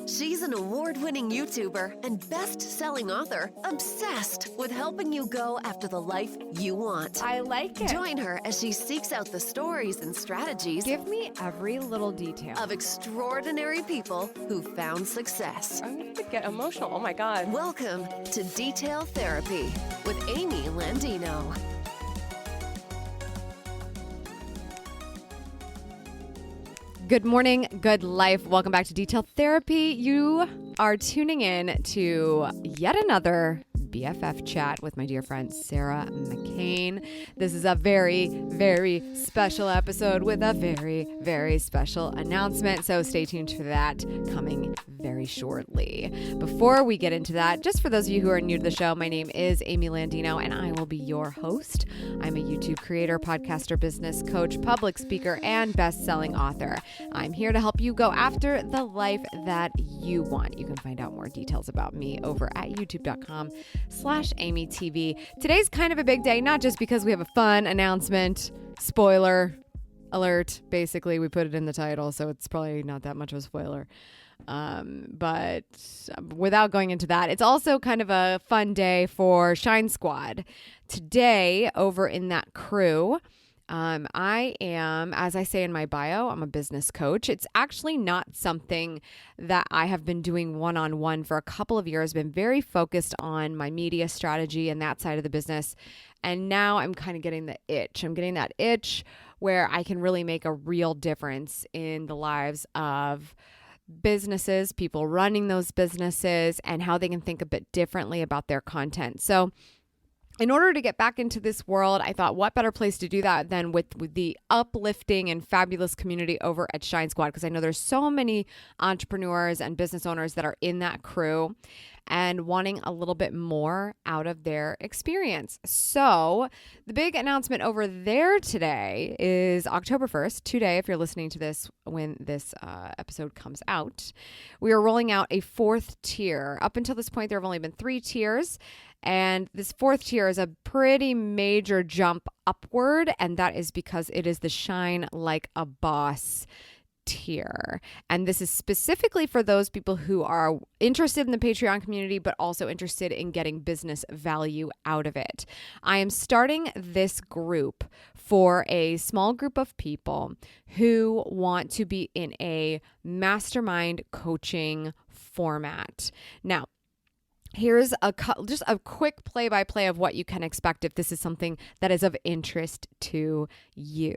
She's an award-winning YouTuber and best-selling author obsessed with helping you go after the life you want. I like it. Join her as she seeks out the stories and strategies Give me every little detail of extraordinary people who found success. I'm going to get emotional. Oh my God. Welcome to Detail Therapy with Amy Landino. Good morning, good life. Welcome back to Detail Therapy. You are tuning in to yet another BFF chat with my dear friend Sarah McCain. This is a very, very special episode with a very, very special announcement. So stay tuned for that coming very shortly. Before we get into that, just for those of you who are new to the show, my name is Amy Landino and I will be your host. I'm a YouTube creator, podcaster, business coach, public speaker, and best-selling author. I'm here to help you go after the life that you want. You can find out more details about me over at youtube.com/AMYTV. Today's kind of a big day, not just because we have a fun announcement, spoiler alert, basically we put it in the title, so it's probably not that much of a spoiler. But without going into that, it's also kind of a fun day for Shine Squad. Today, over in that crew, I am, as I say in my bio, I'm a business coach. It's actually not something that I have been doing one-on-one for a couple of years, been very focused on my media strategy and that side of the business. And now I'm kind of getting the itch. I'm getting that itch where I can really make a real difference in the lives of businesses, people running those businesses, and how they can think a bit differently about their content. So in order to get back into this world, I thought what better place to do that than with the uplifting and fabulous community over at Shine Squad, because I know there's so many entrepreneurs and business owners that are in that crew and wanting a little bit more out of their experience. So the big announcement over there today is October 1st, today, if you're listening to this when this episode comes out. We are rolling out a fourth tier. Up until this point, there have only been 3 tiers. And this fourth tier is a pretty major jump upward, and that is because it is the Shine Like a Boss tier. And this is specifically for those people who are interested in the Patreon community, but also interested in getting business value out of it. I am starting this group for a small group of people who want to be in a mastermind coaching format. Now, here's just a quick play-by-play of what you can expect if this is something that is of interest to you.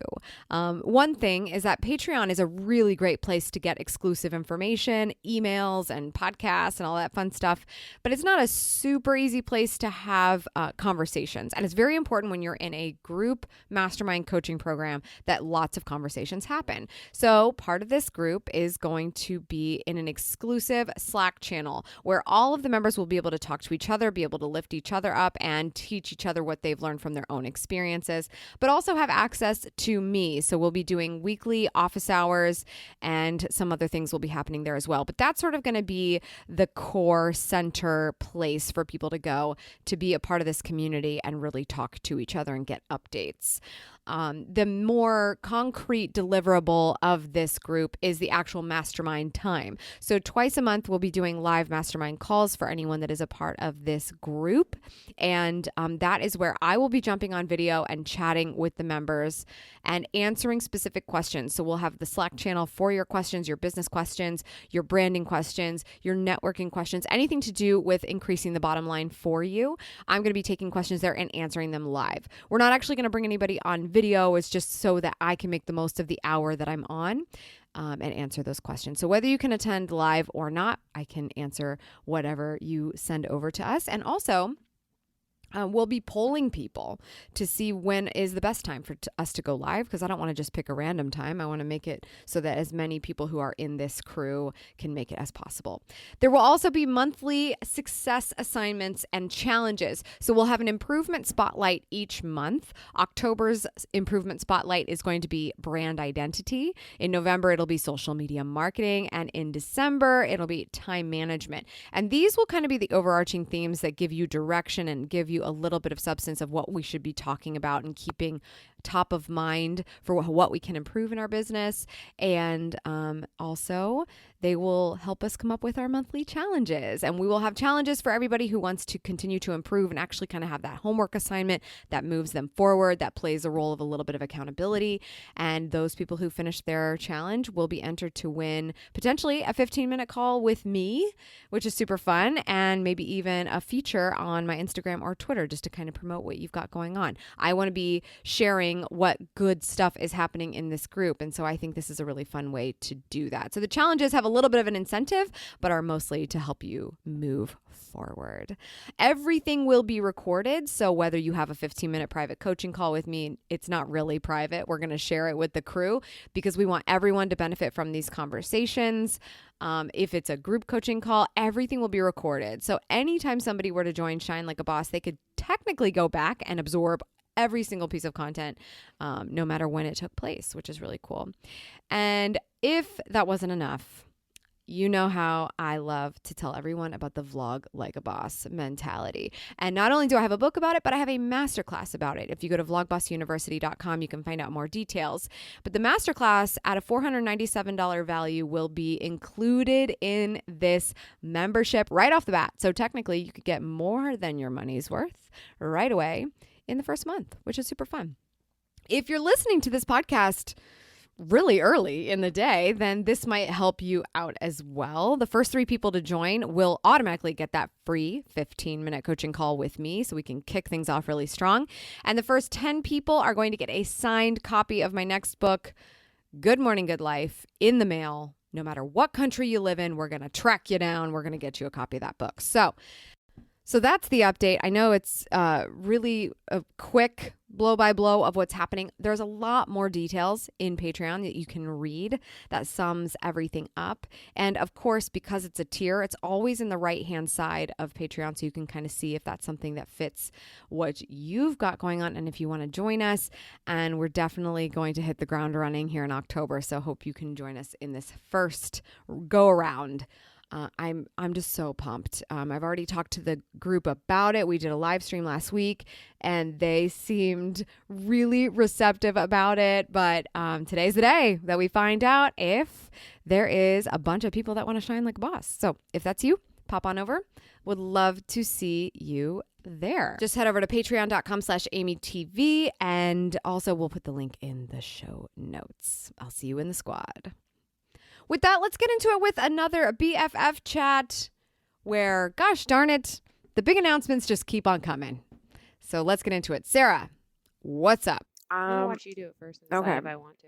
One thing is that Patreon is a really great place to get exclusive information, emails and podcasts and all that fun stuff, but it's not a super easy place to have conversations. And it's very important when you're in a group mastermind coaching program that lots of conversations happen. So part of this group is going to be in an exclusive Slack channel where all of the members will be able to talk to each other, be able to lift each other up and teach each other what they've learned from their own experiences, but also have access to me. So we'll be doing weekly office hours and some other things will be happening there as well. But that's sort of going to be the core center place for people to go to be a part of this community and really talk to each other and get updates. The more concrete deliverable of this group is the actual mastermind time. So twice a month, we'll be doing live mastermind calls for anyone that is a part of this group. And that is where I will be jumping on video and chatting with the members and answering specific questions. So we'll have the Slack channel for your questions, your business questions, your branding questions, your networking questions, anything to do with increasing the bottom line for you. I'm going to be taking questions there and answering them live. We're not actually going to bring anybody on video. It's just so that I can make the most of the hour that I'm on and answer those questions. So whether you can attend live or not, I can answer whatever you send over to us. And also, we'll be polling people to see when is the best time for us to go live, because I don't want to just pick a random time. I want to make it so that as many people who are in this crew can make it as possible. There will also be monthly success assignments and challenges. So we'll have an improvement spotlight each month. October's improvement spotlight is going to be brand identity. In November, it'll be social media marketing. And in December, it'll be time management. And these will kind of be the overarching themes that give you direction and give you a little bit of substance of what we should be talking about and keeping top of mind for what we can improve in our business. And also, they will help us come up with our monthly challenges. And we will have challenges for everybody who wants to continue to improve and actually kind of have that homework assignment that moves them forward, that plays a role of a little bit of accountability. And those people who finish their challenge will be entered to win potentially a 15-minute call with me, which is super fun, and maybe even a feature on my Instagram or Twitter just to kind of promote what you've got going on. I want to be sharing what good stuff is happening in this group. And so I think this is a really fun way to do that. So the challenges have a little bit of an incentive, but are mostly to help you move forward. Everything will be recorded. So whether you have a 15-minute private coaching call with me, it's not really private. We're going to share it with the crew because we want everyone to benefit from these conversations. If it's a group coaching call, everything will be recorded. So anytime somebody were to join Shine Like a Boss, they could technically go back and absorb every single piece of content, no matter when it took place, which is really cool. And if that wasn't enough, you know how I love to tell everyone about the vlog like a boss mentality. And not only do I have a book about it, but I have a masterclass about it. If you go to vlogbossuniversity.com, you can find out more details. But the masterclass at a $497 value will be included in this membership right off the bat. So technically, you could get more than your money's worth right away in the first month, which is super fun. If you're listening to this podcast really early in the day, then this might help you out as well. The first 3 people to join will automatically get that free 15-minute coaching call with me so we can kick things off really strong. And the first 10 people are going to get a signed copy of my next book, Good Morning, Good Life, in the mail. No matter what country you live in, we're going to track you down. We're going to get you a copy of that book. So that's the update. I know it's really a quick blow by blow of what's happening. There's a lot more details in Patreon that you can read that sums everything up. And of course, because it's a tier, it's always in the right-hand side of Patreon, so you can kind of see if that's something that fits what you've got going on and if you want to join us. And we're definitely going to hit the ground running here in October, so hope you can join us in this first go-around. I'm just so pumped. I've already talked to the group about it. We did a live stream last week and they seemed really receptive about it. But today's the day that we find out if there is a bunch of people that want to shine like a boss. So if that's you, pop on over. Would love to see you there. Just head over to patreon.com/AMYTV, and also we'll put the link in the show notes. I'll see you in the squad. With that, let's get into it with another BFF chat where, gosh darn it, the big announcements just keep on coming. So let's get into it. Sarah, what's up? I'm going to watch you do it first and decide if I want to.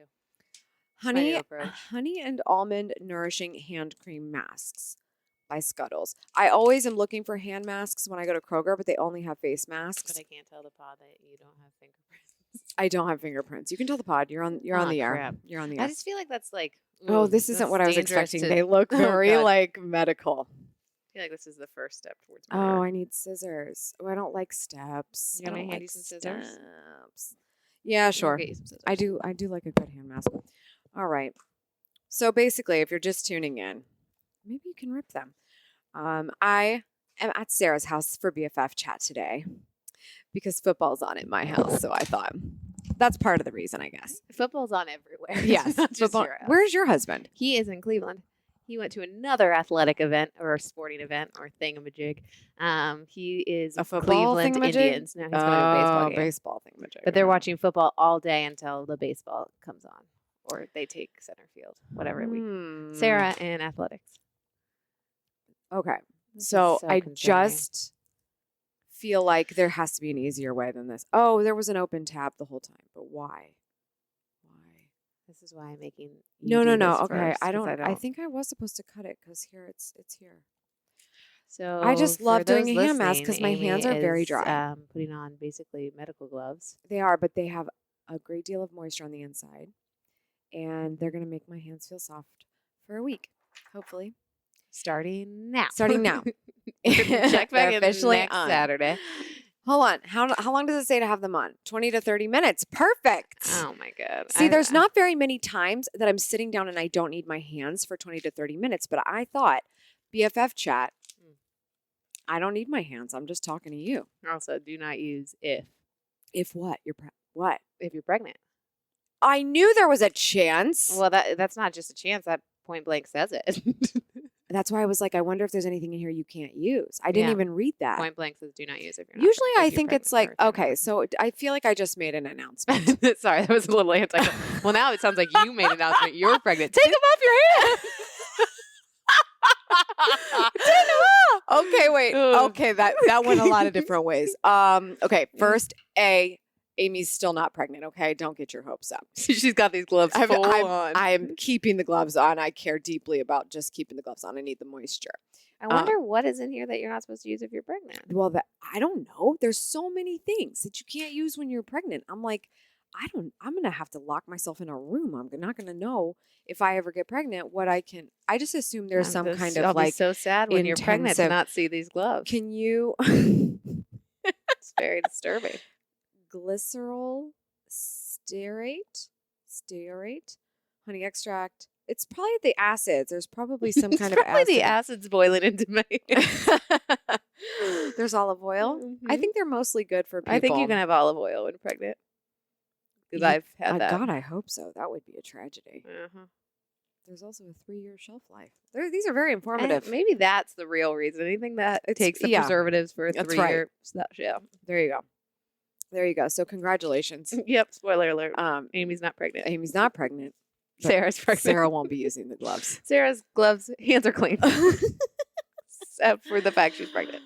Honey and almond nourishing hand cream masks by Scuttles. I always am looking for hand masks when I go to Kroger, but they only have face masks. But I can't tell the pod that you don't have fingerprints. I don't have fingerprints. You can tell the pod. You're on the air. Crap. You're on the air. I just feel like that's like, oh, this isn't what I was expecting. They look Oh, very God. like medical. I feel like this is the first step towards Oh, murder. I need scissors. Oh, I don't like steps. You want I me don't to hand like you some scissors? steps. Yeah, I'll sure. get you some scissors. I do like a good hand mask. All right. So basically, if you're just tuning in, maybe you can rip them. I am at Sarah's house for BFF chat today because football's on at my house. So I thought that's part of the reason, I guess. Football's on everywhere. Yes. Not just Football. your house. Where's your husband? He is in Cleveland. He went to another athletic event or sporting event or thingamajig. He is A football Cleveland thingamajig? Indians. No, he's going to a baseball game. Baseball thingamajig. But they're watching football all day until the baseball comes on, or they take center field, whatever week. Sarah and athletics. Okay. This So is so I concerning. just feel like there has to be an easier way than this. Oh, there was an open tab the whole time, but why? Why? This is why I'm making. No. You do this Okay, first, I 'cause don't. I think I was supposed to cut it because here it's here. So I just for love doing those a hand mask listening, 'cause my Amy hands are very is, dry. Putting on basically medical gloves. They are, but they have a great deal of moisture on the inside, and they're gonna make my hands feel soft for a week, hopefully. Starting now. Starting now. Check back They're in officially next on. Saturday. Hold on. How long does it say to have them on? 20 to 30 minutes. Perfect. Oh my god. See, there's not very many times that I'm sitting down and I don't need my hands for 20 to 30 minutes, but I thought BFF chat, I don't need my hands. I'm just talking to you. Also, do not use if. If what? What? if you're pregnant. I knew there was a chance. Well, that's not just a chance. That point blank says it. That's why I was like, I wonder if there's anything in here you can't use. I didn't Yeah. even read that. Point blank says do not use if you're not. Usually if I you're think it's pregnant like, or okay, so I feel like I just made an announcement. Sorry, that was a little anti. Well, now it sounds like you made an announcement. You're pregnant. Take them off your hand. Okay, wait. Ugh. Okay, that went a lot of different ways. Okay, first, Amy's still not pregnant, okay? Don't get your hopes up. She's got these gloves full on. I'm keeping the gloves on. I care deeply about just keeping the gloves on. I need the moisture. I wonder what is in here that you're not supposed to use if you're pregnant. Well, I don't know. There's so many things that you can't use when you're pregnant. I'm like, I'm going to have to lock myself in a room. I'm not going to know if I ever get pregnant what I can. I just assume there's some kind of I'll like be so sad when you're pregnant to intensive- not see these gloves. Can you It's very disturbing. glycerol stearate, honey extract. It's probably the acids. There's probably some kind of Probably acid. the acid's boiling into my. There's olive oil. I Mhm. think they're mostly good for people. I think you can have olive oil when pregnant. Because You- I've had that. God, I hope so. That would be a tragedy. Uh-huh. There's also a 3-year shelf life. These are very informative. Maybe that's the real reason. Anything that takes the yeah. preservatives for a That's 3-year stuff. Yeah. There you go. There you go. So congratulations. Yep. Spoiler alert. Amy's not pregnant. Amy's not pregnant. but Sarah's pregnant. Sarah won't be using the gloves. Sarah's gloves, hands are clean. Except for the fact she's pregnant.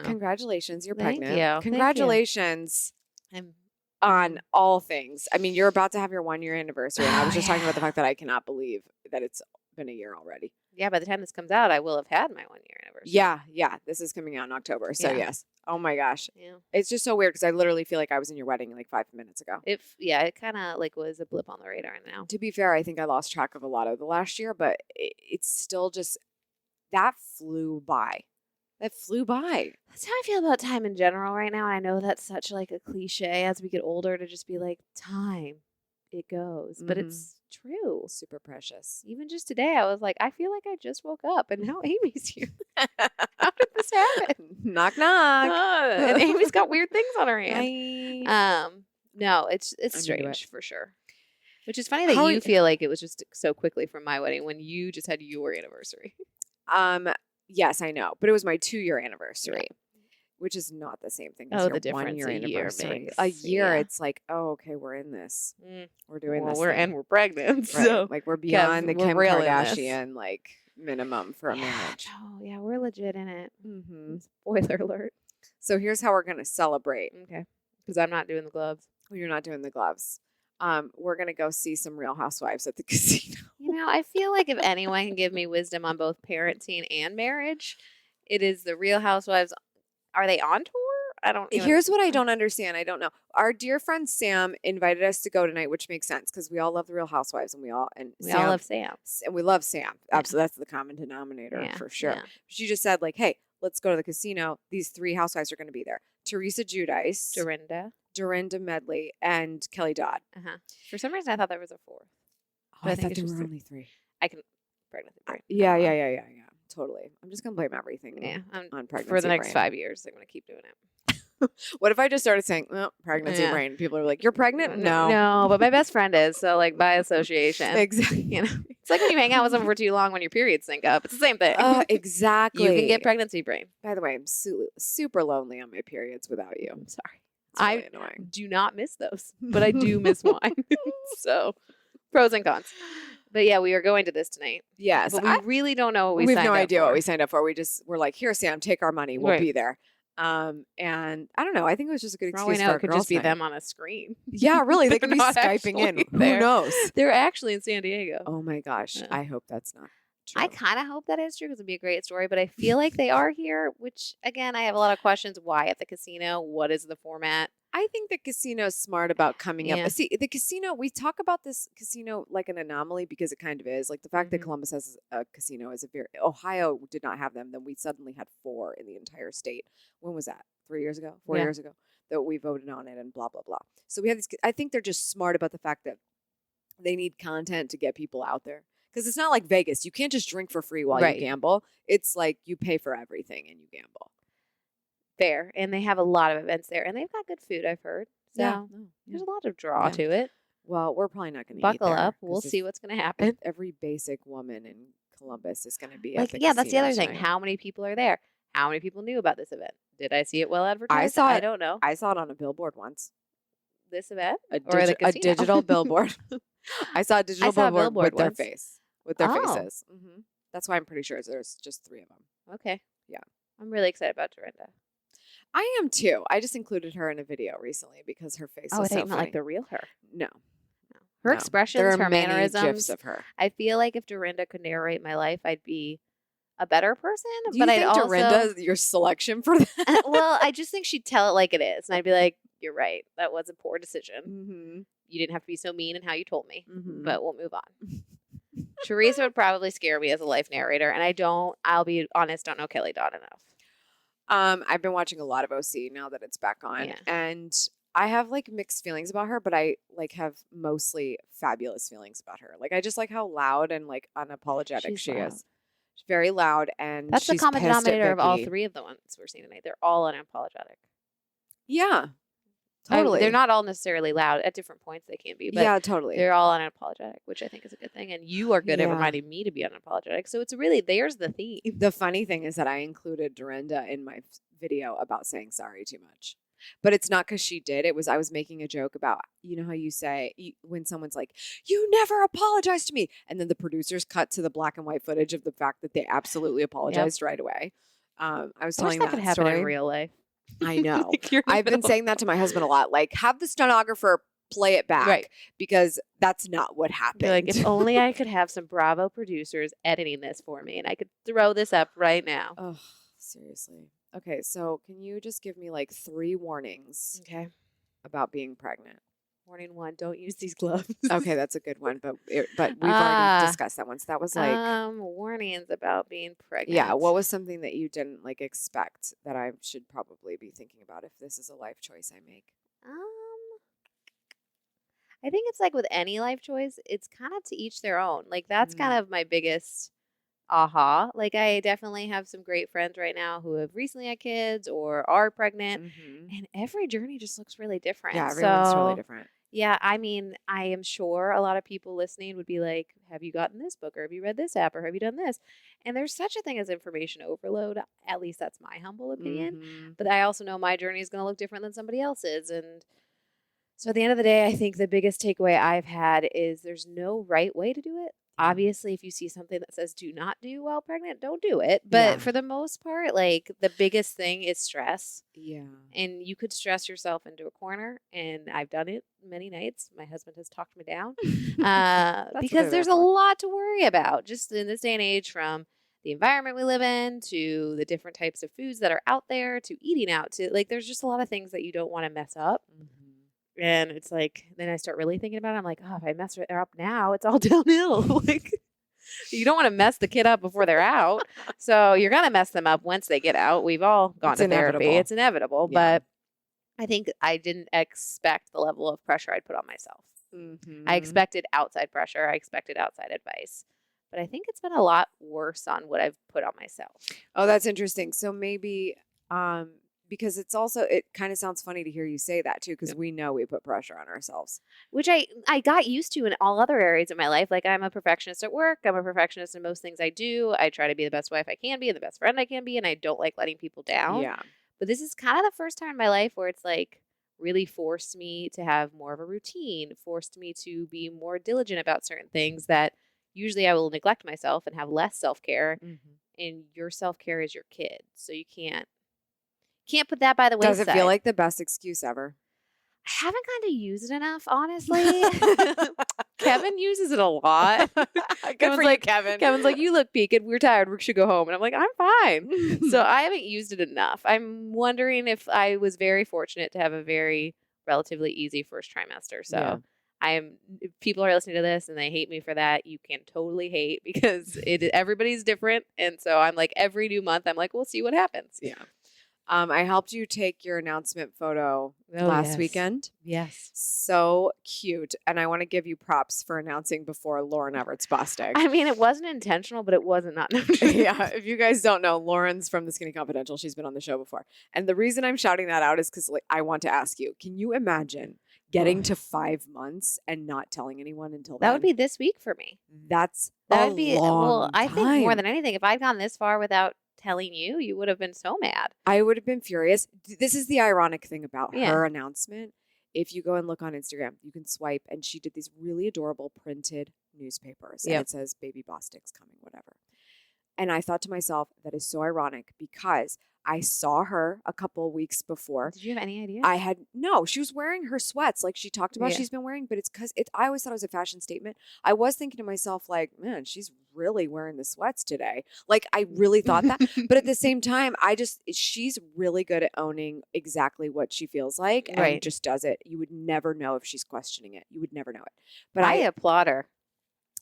Congratulations, you're Thank pregnant. you. Thank you. Congratulations I'm on all things. I mean, you're about to have your 1-year anniversary, and I was Oh, just talking about the yeah. fact that I cannot believe that it's been a year already. Yeah, by the time this comes out, I will have had my 1-year anniversary. Yeah. This is coming out in October, so Yeah. yes. Oh my gosh, Yeah. it's just so weird because I literally feel like I was in your wedding like 5 minutes ago. It kind of like was a blip on the radar now. To be fair, I think I lost track of a lot of the last year, but it's still just that flew by. That flew by. That's how I feel about time in general right now. And I know that's such like a cliche as we get older to just be like, time, it goes. But it's true. Super precious. Even just today, I was like, I feel like I just woke up and now Amy's here. How did this happen? Knock knock. And Amy's got weird things on her hand. Hi. No, it's I'm into it. strange for sure. Which is funny that How- you feel like it was just so quickly from my wedding when you just had your anniversary. Yes, I know, but it was my 2-year anniversary, which is not the same thing as Oh, your the difference 1-year a year anniversary. makes, A year, yeah. it's like, oh, okay, we're in this. Mm. We're doing Well, this. we're thing. we're pregnant, Right. so Like we're beyond the we're Kim real in this. Kardashian like minimum for a marriage. Oh yeah, we're legit in it. Mm-hmm. Spoiler alert. So here's how we're gonna celebrate. Okay, because I'm not doing the gloves. Well, you're not doing the gloves. We're gonna go see some Real Housewives at the casino. You know, I feel like if anyone can give me wisdom on both parenting and marriage, it is the Real Housewives. Are they on tour? I don't. Even, Here's what I don't understand. I don't know. Our dear friend Sam invited us to go tonight, which makes sense because we all love the Real Housewives, and we all love Sam. and we love Sam. Absolutely, that's the common denominator Yeah, for sure. yeah. She just said like, "Hey, let's go to the casino. These 3 housewives are going to be there: Teresa Giudice, Dorinda Medley, and Kelly Dodd." For some reason, I thought there was a 4th. Oh, But I I think thought it's there just were 3. only 3. I can pregnancy brain. Yeah. Totally. I'm just gonna blame everything. Yeah, on pregnancy for the next brain. 5 years, I'm gonna keep doing it. What if I just started saying pregnancy Yeah. brain? People are like, "You're pregnant?" No. no, but my best friend is, so like by association. Exactly. You know, it's like when you hang out with someone for too long when your periods sync up. It's the same thing. Exactly. You can get pregnancy brain. By the way, I'm super lonely on my periods without you. I'm sorry. It's really I annoying. do not miss those, but I do miss wine. So, pros and cons. But yeah, we are going to this tonight. Yes, But we really don't know what we have signed no up idea for. what we signed up for. We're like, here, Sam, take our money. We'll Right. be there. And I don't know. I think it was just a good For all we excuse know, for it could girls' just be night. them on a screen. Yeah, really. They They're could be not Skyping in. actually Who there. knows? They're actually in San Diego. Oh my gosh. Yeah. I hope that's not true. I kind of hope that is true because it'd be a great story, but I feel like they are here, which again, I have a lot of questions. Why at the casino? What is the format? I think the casino's smart about coming Yeah. up. See, the casino, we talk about this casino like an anomaly because it kind of is. Like the fact that Mhm. Columbus has a casino is Ohio did not have them. Then we suddenly had 4 in the entire state. When was that? 3 years ago? 4 Yeah. years ago that we voted on it and blah, blah, blah. So we have these, I think they're just smart about the fact that they need content to get people out there. Because it's not like Vegas. You can't just drink for free while Right. you gamble. It's like you pay for everything and you gamble. Fair. And they have a lot of events there, and they've got good food, I've heard. So Yeah. there's a lot of draw Yeah. to it. Well, we're probably not going to Buckle up. We'll see what's going to happen. Every basic woman in Columbus is going to be Like, at the yeah, that's the casino other thing. tonight. How many people are there? How many people knew about this event? Did I see it well advertised? saw I it. don't know. I saw it on a billboard once. This event? A Or the a casino? digital billboard. I saw a digital saw a billboard, billboard with their once. face, with their Oh. faces. That's why I'm pretty sure there's just 3 of them. Okay. Yeah. I'm really excited about Dorinda. I am too. I just included her in a video recently because her face Oh, I was thought so you meant funny. like the real her. No. Her no. expressions, There are her many mannerisms. GIFs of her. I feel like if Dorinda could narrate my life, I'd be a better person. Do but you I'd think also, Dorinda is your selection for that? well, I just think she'd tell it like it is, and I'd be like, "You're right. That was a poor decision. Mm-hmm. You didn't have to be so mean in how you told me." Mm-hmm. But we'll move on. Teresa would probably scare me as a life narrator, and I'll be honest, don't know Kelly Dodd enough. I've been watching a lot of OC now that it's back on, Yeah. and I have like mixed feelings about her, but I like have mostly fabulous feelings about her. Like I just like how loud and like unapologetic She's she loud. is. She's very loud, and That's the she's common pissed at denominator of all Vicky. 3 of the ones we're seeing tonight. They're all unapologetic. Yeah, totally. They're not all necessarily loud. At different points they can be, but Yeah, totally. they're all unapologetic, which I think is a good thing. And you are good at Yeah. reminding me to be unapologetic. So it's really, there's the theme. The funny thing is that I included Dorinda in my video about saying sorry too much. But it's not because she did. It was I was making a joke about, you know how you say when someone's like, you never apologized to me. And then the producers cut to the black and white footage of the fact that they absolutely apologized right away. I was I wish telling that that could happen story. in real life. I know. Like, you're in the I've been middle. saying that to my husband a lot. Like, have the stenographer play it back. Right. Because that's not what happened. Be like, if only I could have some Bravo producers editing this for me and I could throw this up right now. Oh, seriously. Okay, so can you just give me like 3 warnings Okay. about being pregnant? Warning 1, don't use these gloves. Okay, that's a good one, but we've Ah. already discussed that one. So that was like, warnings about being pregnant. yeah. What was something that you didn't like expect that I should probably be thinking about if this is a life choice I make? I think it's like with any life choice, it's kind of to each their own. Like that's kind of my biggest aha. Like I definitely have some great friends right now who have recently had kids or are pregnant, and every journey just looks really different. Yeah, everyone's really So, different. yeah, I mean, I am sure a lot of people listening would be like, have you gotten this book or have you read this app or have you done this? And there's such a thing as information overload. At least that's my humble opinion. Mhm. But I also know my journey is going to look different than somebody else's. And so at the end of the day, I think the biggest takeaway I've had is there's no right way to do it. Obviously, if you see something that says do not do while pregnant, don't do it. But Yeah. for the most part, like the biggest thing is stress. Yeah. And you could stress yourself into a corner. And I've done it many nights. My husband has talked me down what because they're there's a there for. lot to worry about just in this day and age, from the environment we live in to the different types of foods that are out there to eating out to like there's just a lot of things that you don't want to mess up. And it's like, then I start really thinking about it. I'm like, oh, if I mess her up now, it's all downhill. Like, you don't want to mess the kid up before they're out. So you're going to mess them up once they get out. We've all gone It's to therapy. inevitable. It's inevitable. Yeah. But I think I didn't expect the level of pressure I'd put on myself. Mhm. I expected outside pressure. I expected outside advice. But I think it's been a lot worse on what I've put on myself. Oh, that's interesting. So maybe because it's also it kind of sounds funny to hear you say that too, because we know we put pressure on ourselves. Which I got used to in all other areas of my life. Like I'm a perfectionist at work. I'm a perfectionist in most things I do. I try to be the best wife I can be and the best friend I can be. And I don't like letting people down. Yeah. But this is kind of the first time in my life where it's like really forced me to have more of a routine, forced me to be more diligent about certain things that usually I will neglect myself and have less self-care. And your self-care is your kid. So you can't put that by the wayside. Does it feel like the best excuse ever? I haven't kind of used it enough, honestly. Kevin uses it a lot. Good for you, Kevin. Kevin's like, you look peaked. We're tired. We should go home. And I'm like, I'm fine. So I haven't used it enough. I'm wondering if I was very fortunate to have a very relatively easy first trimester. So Yeah. if people are listening to this and they hate me for that, you can totally hate because everybody's different. And so I'm like, every new month, I'm like, we'll see what happens. Yeah. I helped you take your announcement photo last weekend. Yes. So cute. And I want to give you props for announcing before Lauren Everett's Bostic. I mean, it wasn't intentional, but it wasn't not. Yeah. If you guys don't know, Lauren's from The Skinny Confidential. She's been on the show before. And the reason I'm shouting that out is because like, I want to ask you, can you imagine getting to 5 months and not telling anyone until then? That would be this week for me. That would be well, I think more than anything, if I'd gone this far without telling you, you would have been so mad. I would have been furious. This is the ironic thing about Yeah. her announcement. If you go and look on Instagram, you can swipe, and she did these really adorable printed newspapers. And Yep. it says, Baby Bostic's coming, whatever. And I thought to myself, that is so ironic because I saw her a couple of weeks before. Did you have any idea? No, she was wearing her sweats like she talked about Yeah. she's been wearing, but it's because I always thought it was a fashion statement. I was thinking to myself, like, man, she's really wearing the sweats today. Like, I really thought that. But at the same time, she's really good at owning exactly what she feels like and Right. just does it. You would never know if she's questioning it. You would never know it. But I applaud her.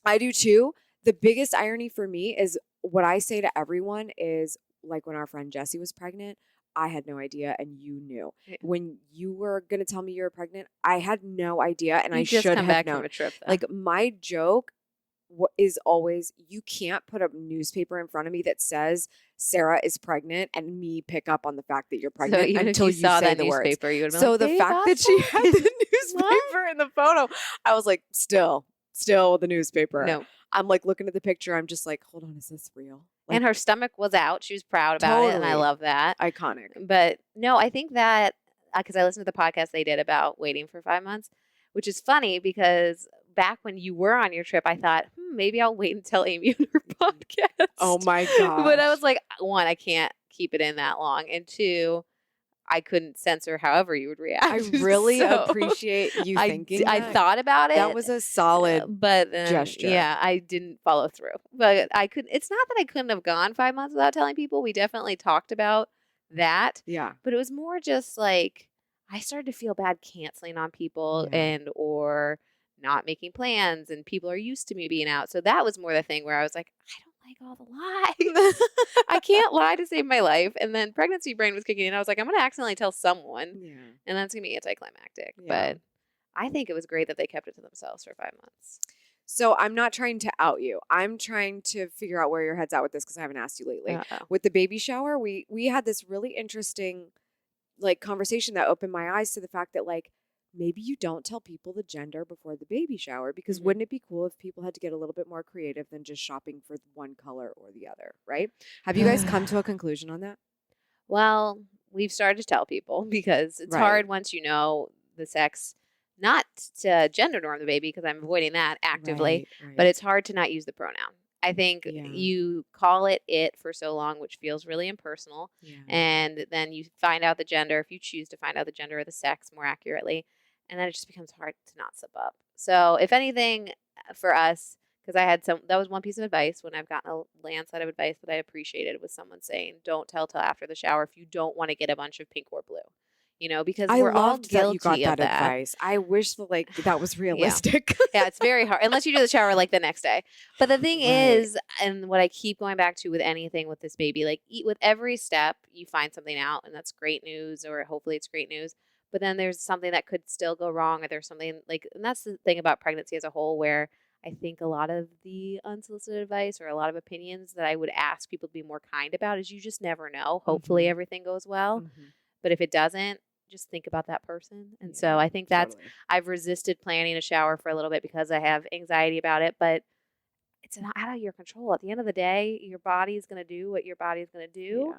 I do too. The biggest irony for me is what I say to everyone is like when our friend Jessie was pregnant, I had no idea and you knew. Yeah. When you were going to tell me you were pregnant, I had no idea and I You just should come have back known. from a trip. Though. Like my joke is always you can't put a newspaper in front of me that says Sarah is pregnant and me pick up on the fact that you're pregnant so even until if you saw say that the words. newspaper, you would have been So like, the "Babe, fact that she had the newspaper in the photo, I was like, still the newspaper. No. I'm like looking at the picture. I'm just like, hold on, is this real? Like, And her stomach was out. She was proud about it, and I Totally. love that. iconic. But no, I think that because I listened to the podcast they did about waiting for 5 months, which is funny because back when you were on your trip, I thought, maybe I'll wait and tell Amy on her podcast. Oh my god! But I was like, one, I can't keep it in that long, and two, I couldn't censor however you would react. I really So appreciate you thinking. I that. thought about it. That was a solid. but then, gesture. yeah, I didn't follow through. But I couldn't. It's not that I couldn't have gone 5 months without telling people. We definitely talked about that, Yeah. but it was more just like I started to feel bad canceling on people Yeah. and or not making plans, and people are used to me being out. So that was more the thing where I was like, I don't like all the lies. I can't lie to save my life. And then pregnancy brain was kicking in. I was like, I'm going to accidentally tell someone, Yeah. and that's going to be anticlimactic. Yeah. But I think it was great that they kept it to themselves for 5 months. So I'm not trying to out you. I'm trying to figure out where your head's at with this because I haven't asked you lately. Uh-oh. With the baby shower, we had this really interesting like conversation that opened my eyes to the fact that like maybe you don't tell people the gender before the baby shower because Mhm. wouldn't it be cool if people had to get a little bit more creative than just shopping for one color or the other, right? Have you guys come to a conclusion on that? Well, we've started to tell people because it's Right. hard once you know the sex, not to gender norm the baby because I'm avoiding that actively, Right. but it's hard to not use the pronoun. I think Yeah. you call it for so long, which feels really impersonal. yeah. And then you find out the gender, if you choose to find out the gender or the sex more accurately. And then it just becomes hard to not slip up. So if anything for us, because that was one piece of advice when I've gotten a landslide of advice that I appreciated was someone saying, don't tell till after the shower if you don't want to get a bunch of pink or blue, because I we're all loved that you guilty got of that that. advice. I wish that like that was realistic. Yeah, it's very hard unless you do the shower like the next day. But the thing Right. is, and what I keep going back to with anything with this baby, like with every step, you find something out, and that's great news, or hopefully it's great news. But then there's something that could still go wrong, or there's something and that's the thing about pregnancy as a whole, where I think a lot of the unsolicited advice or a lot of opinions that I would ask people to be more kind about is you just never know. Hopefully Mhm. everything goes well. Mhm. But if it doesn't, just think about that person. And Yeah, so I think that's, Totally. I've resisted planning a shower for a little bit because I have anxiety about it, but it's not out of your control. At the end of the day, your body is going to do what your body is going to do. Yeah.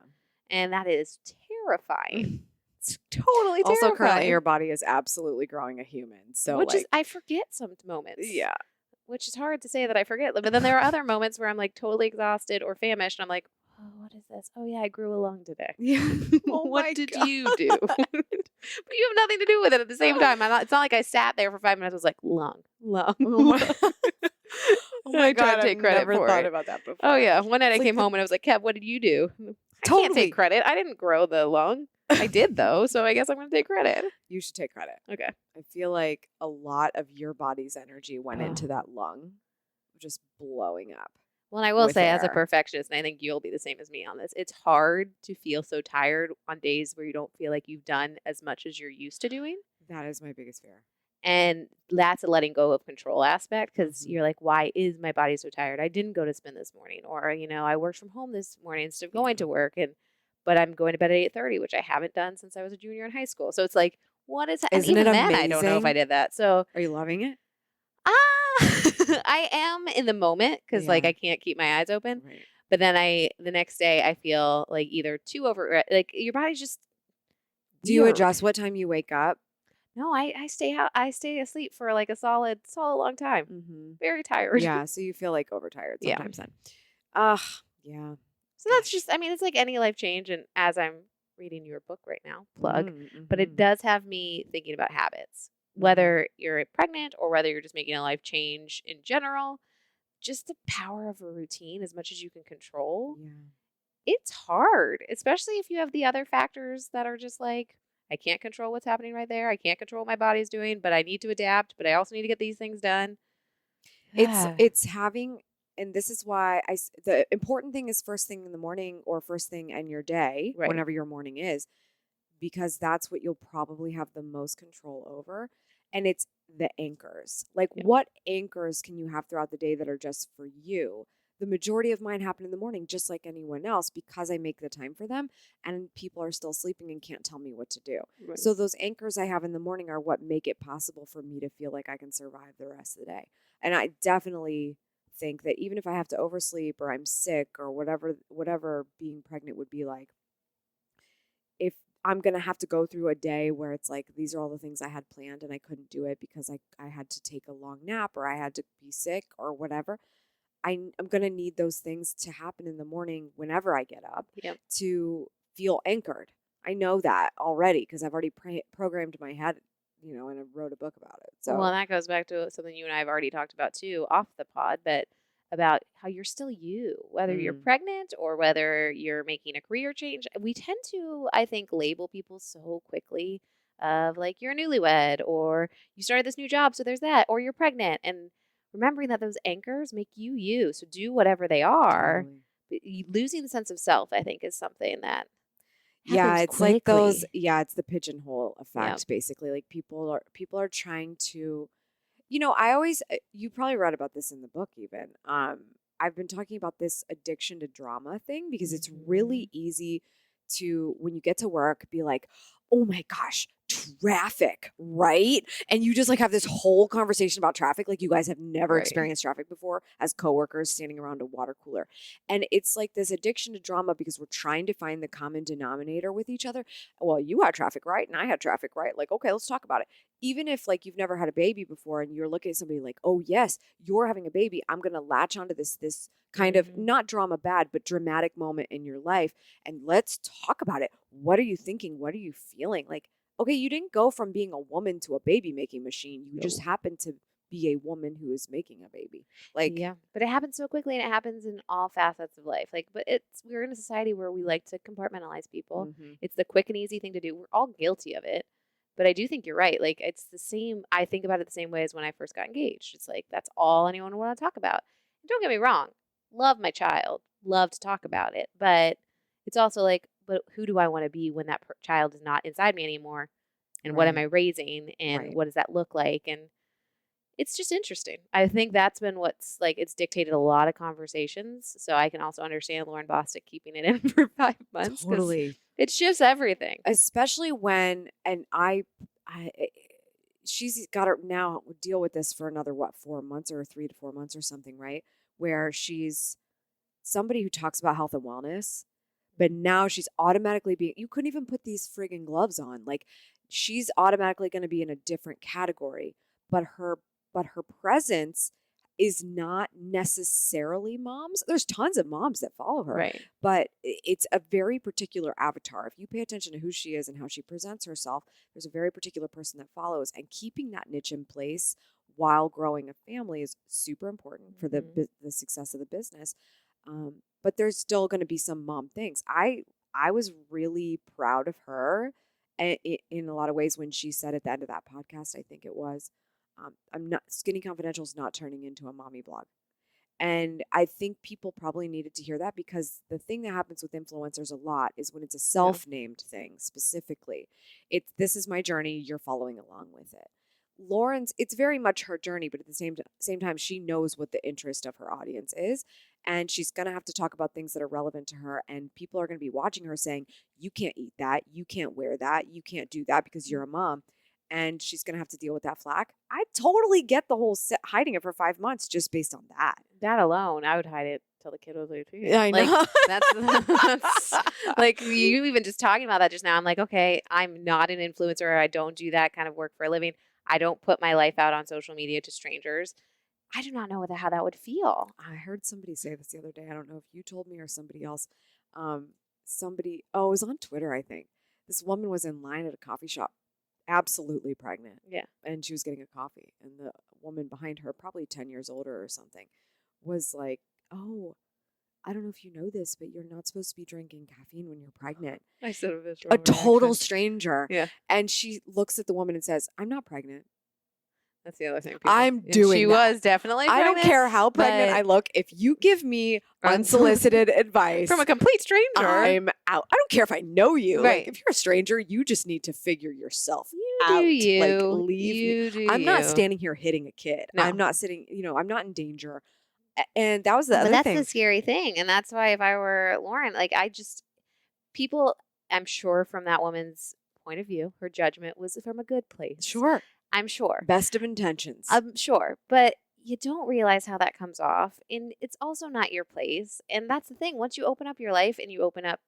And that is terrifying. It's totally terrifying. Also, currently, your body is absolutely growing a human. So, which like, is, I forget some moments. yeah. Which is hard to say that I forget. But then there are other moments where I'm like totally exhausted or famished. And I'm like, oh, what is this? Oh, yeah, I grew a lung today. Yeah. Oh my What did God. you do? But you have nothing to do with it at the same time. It's not like I sat there for 5 minutes. I was like, lung. Oh my, oh my I tried God, to take I've credit never for thought it. about that before. Oh, yeah. One night I It's like came the- home and I was like, Kev, what did you do? I Totally. can't take credit. I didn't grow the lung. I did, though. So I guess I'm going to take credit. You should take credit. Okay. I feel like a lot of your body's energy went into Oh. that lung, just blowing up. Well, and I will with say, as a air. perfectionist, and I think you'll be the same as me on this, it's hard to feel so tired on days where you don't feel like you've done as much as you're used to doing. That is my biggest fear. And that's a letting go of control aspect, because Mhm. you're like, why is my body so tired? I didn't go to spin this morning, or I worked from home this morning instead of going to work, but I'm going to bed at 8:30, which I haven't done since I was a junior in high school. So it's like, what is that? And Isn't it even then, I don't know if I amazing? did that. So Are you loving it? ah, I am in the moment, because like Yeah. I can't keep my eyes open. Right. But then the next day I feel like either too over, like your body's just Do you weird. adjust what time you wake up? No, I stay out. I stay asleep for like a solid long time. Mm-hmm. Very tired. Yeah, so you feel like overtired Yeah. sometimes then. Ugh, yeah. So that's just, I mean, it's like any life change. And as I'm reading your book right now, plug, but it Mhm. does have me thinking about habits, whether you're pregnant or whether you're just making a life change in general. Just the power of a routine, as much as you can control. Yeah. It's hard, especially if you have the other factors that are just like, I can't control what's happening right there. I can't control what my body's doing, but I need to adapt, but I also need to get these things done. It's having, and this is why the important thing is first thing in the morning or first thing in your day, Right. whenever your morning is, because that's what you'll probably have the most control over. And it's the anchors. Like, Yeah. what anchors can you have throughout the day that are just for you? The majority of mine happen in the morning, just like anyone else, because I make the time for them, and people are still sleeping and can't tell me what to do. Right. So those anchors I have in the morning are what make it possible for me to feel like I can survive the rest of the day. And I definitely think that even if I have to oversleep or I'm sick or whatever being pregnant would be like, if I'm going to have to go through a day where it's like, these are all the things I had planned and I couldn't do it because I had to take a long nap or I had to be sick or whatever, I'm going to need those things to happen in the morning whenever I get up Yep. to feel anchored. I know that already because I've already programmed my head, and I wrote a book about it. So, Well, and that goes back to something you and I have already talked about too off the pod, but about how you're still you, whether you're pregnant or whether you're making a career change. We tend to, I think, label people so quickly of like, you're a newlywed or you started this new job, so there's that, or you're pregnant. And remembering that those anchors make you you. So do whatever they are. totally. But losing the sense of self, I think, is something that Yeah, happens it's like those, quickly. it's the pigeonhole effect, basically. Like people are trying to, you probably read about this in the book even. I've been talking about this addiction to drama thing because it's really easy to, when you get to work, be like, oh my gosh, traffic, right? And you just like have this whole conversation about traffic. Like you guys have never Right. experienced traffic before as coworkers standing around a water cooler. And it's like this addiction to drama because we're trying to find the common denominator with each other. Well, you had traffic, right? And I had traffic, right? Like, okay, let's talk about it. Even if like you've never had a baby before and you're looking at somebody like, oh yes, you're having a baby, I'm going to latch onto this kind of not drama bad, but dramatic moment in your life. And let's talk about it. What are you thinking? What are you feeling? Like, okay, you didn't go from being a woman to a baby making machine. You just happened to be a woman who is making a baby. Like, Yeah, but it happens so quickly, and it happens in all facets of life. Like, but we're in a society where we like to compartmentalize people. It's the quick and easy thing to do. We're all guilty of it. But I do think you're right. Like, it's the same. I think about it the same way as when I first got engaged. It's like that's all anyone would want to talk about. And don't get me wrong, love my child, love to talk about it. But it's also like, but who do I want to be when that child is not inside me anymore? And what am I raising? And what does that look like? And it's just interesting. I think that's been what's like, it's dictated a lot of conversations. So I can also understand Lauren Bostic keeping it in for 5 months. 'Cause totally. it shifts everything. Especially when, and she's got to now deal with this for another, 4 months or 3 to 4 months or something, right? Where she's somebody who talks about health and wellness, but now she's automatically you couldn't even put these friggin' gloves on. Like she's automatically going to be in a different category, but her presence is not necessarily moms. There's tons of moms that follow her, Right. but it's a very particular avatar. If you pay attention to who she is and how she presents herself, there's a very particular person that follows, and keeping that niche in place while growing a family is super important for the success of the business. But there's still going to be some mom things. I was really proud of her in a lot of ways when she said at the end of that podcast, I think it was, I'm not, Skinny Confidential is not turning into a mommy blog. And I think people probably needed to hear that, because the thing that happens with influencers a lot is when it's a self-named thing specifically. This is my journey, you're following along with it. Lauren's, it's very much her journey, but at the same time, she knows what the interest of her audience is. And she's going to have to talk about things that are relevant to her. And people are going to be watching her saying, you can't eat that. You can't wear that. You can't do that because you're a mom. And she's going to have to deal with that flack. I totally get the whole hiding it for 5 months just based on that. That alone, I would hide it till the kid was like 2 years. Yeah, I know. Like, that's like you even just talking about that just now. I'm like, okay, I'm not an influencer. I don't do that kind of work for a living. I don't put my life out on social media to strangers. I do not know how that would feel. I heard somebody say this the other day. I don't know if you told me or somebody else. It was on Twitter, I think. This woman was in line at a coffee shop, absolutely pregnant. Yeah. And she was getting a coffee. And the woman behind her, probably 10 years older or something, was like, oh, I don't know if you know this, but you're not supposed to be drinking caffeine when you're pregnant. I said A total stranger. Yeah. And she looks at the woman and says, I'm not pregnant. That's the other thing. I'm doing She that. was definitely I pregnant. don't care how pregnant but- I look. If you give me unsolicited advice From a complete stranger. I'm out. I don't care if I know you. Right. Like, if you're a stranger, you just need to figure yourself You out. do you. Like, leave me. You do I'm not you. standing here hitting a kid. No. I'm not sitting, I'm not in danger. And that was the But other that's thing. the scary thing. And that's why if I were Lauren, like people, I'm sure from that woman's point of view, her judgment was from a good place. Sure. I'm sure. Best of intentions. I'm sure. But you don't realize how that comes off. And it's also not your place. And that's the thing. Once you open up your life and you open up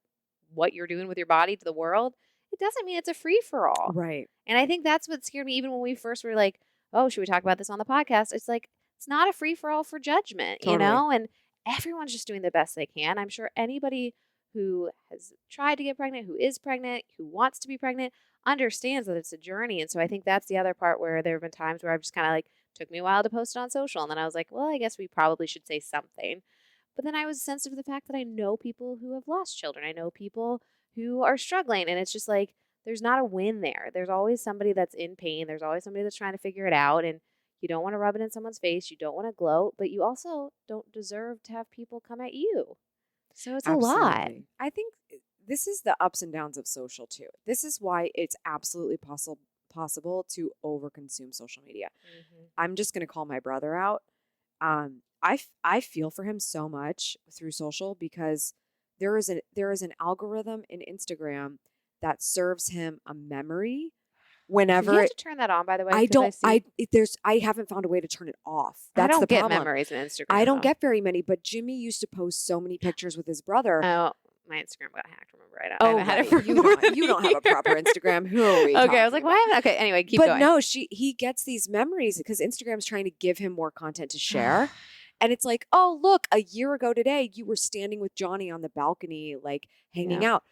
what you're doing with your body to the world, it doesn't mean it's a free for all. Right. And I think that's what scared me even when we first were like, oh, should we talk about this on the podcast? It's like, it's not a free for all for judgment, Totally. you know? And everyone's just doing the best they can. I'm sure anybody who has tried to get pregnant, who is pregnant, who wants to be pregnant, understands that it's a journey. And so I think that's the other part where there have been times where I've just kind of like, took me a while to post it on social. And then I was like, well, I guess we probably should say something. But then I was sensitive to the fact that I know people who have lost children. I know people who are struggling. And it's just like, there's not a win there. There's always somebody that's in pain. There's always somebody that's trying to figure it out. And you don't want to rub it in someone's face. You don't want to gloat, but you also don't deserve to have people come at you. So it's a lot. Absolutely. I think this is the ups and downs of social too. This is why it's absolutely possible to overconsume social media. Mm-hmm. I'm just going to call my brother out. I feel for him so much through social, because there is an algorithm in Instagram that serves him a memory whenever Do you have to turn that on, by the way? I 'Cause don't. see- I haven't found a way to turn it off. I That's don't the get problem. memories in Instagram. I don't though. get very many, but Jimmy used to post so many pictures with his brother. Oh, my Instagram got hacked. Remember, I Oh, haven't had it right. for you more don't, than you a don't have a year. proper Instagram. Who are we? Okay, I was talking like, about? why haven't? Okay, anyway, keep But going. no, he gets these memories because Instagram's trying to give him more content to share. And it's like, oh, look, a year ago today, you were standing with Johnny on the balcony, like hanging out.